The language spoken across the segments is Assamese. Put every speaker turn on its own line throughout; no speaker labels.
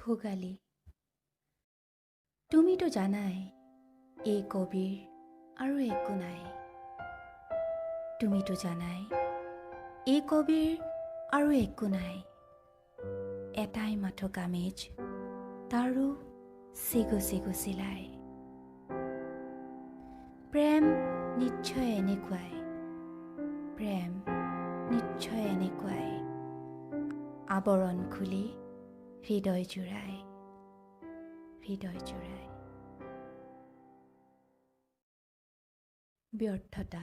ভোগালী। তুমিতো জানাই এই কবিৰ আৰু একো নাই। তুমিতো জানাই এই কবিৰ আৰু একো নাই। এটাই মাথো কামিজ, তাৰো চিগু চিগু চিলাই। প্ৰেম নিশ্চয় এনেকুৱাই, প্ৰেম নিশ্চয় এনেকুৱাই। আৱৰণ খুলি হৃদয় জোৰাই, হৃদয় জোৰাই। ব্যৰ্থতা।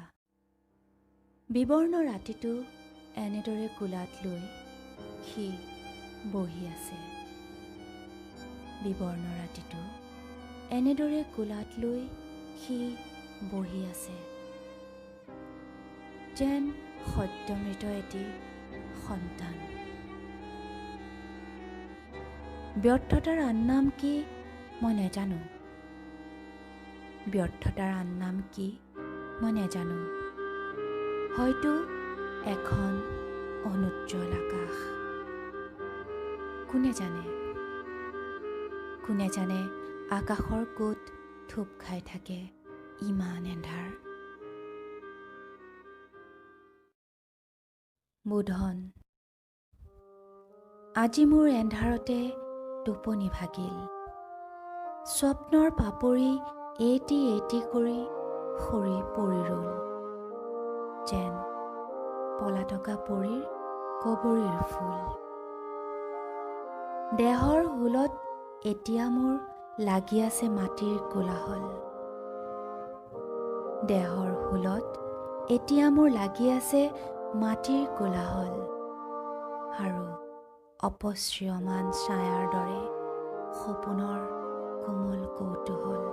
বিবৰ্ণ ৰাতিটো এনেদৰে কোলাত লৈ সি বহি আছে। বিবৰ্ণ ৰাতিটো এনেদৰে কোলাত লৈ সি বহি আছে, যেন সদ্যমৃত এটি সন্তান। ব্যৰ্থতাৰ আন নাম কি মই নেজানো, ব্যৰ্থতাৰ আন নাম কি মই নেজানো। হয়তো এখন অনুজ্জ্বল আকাশ। কোনে জানে, কোনে জানে আকাশৰ কোত থোপ খাই থাকে ইমান এন্ধাৰ। বোধন। আজি মোৰ এন্ধাৰতে টোপনি ভাগিল। স্বপ্নৰ পাপৰি এটি এটি কৰি সৰি পৰি ৰল, যেন পলাতকা পৰীৰ কবৰীৰ ফুল। দেহৰ হুলত এতিয়া মোৰ লাগি আছে মাটিৰ কোলাহল। দেহৰ হুলত এতিয়া মোৰ লাগি আছে মাটিৰ কোলাহল, আৰু অপসৃয়মান ছায়াৰ দৰে সপোনৰ কোমল কৌতূহল।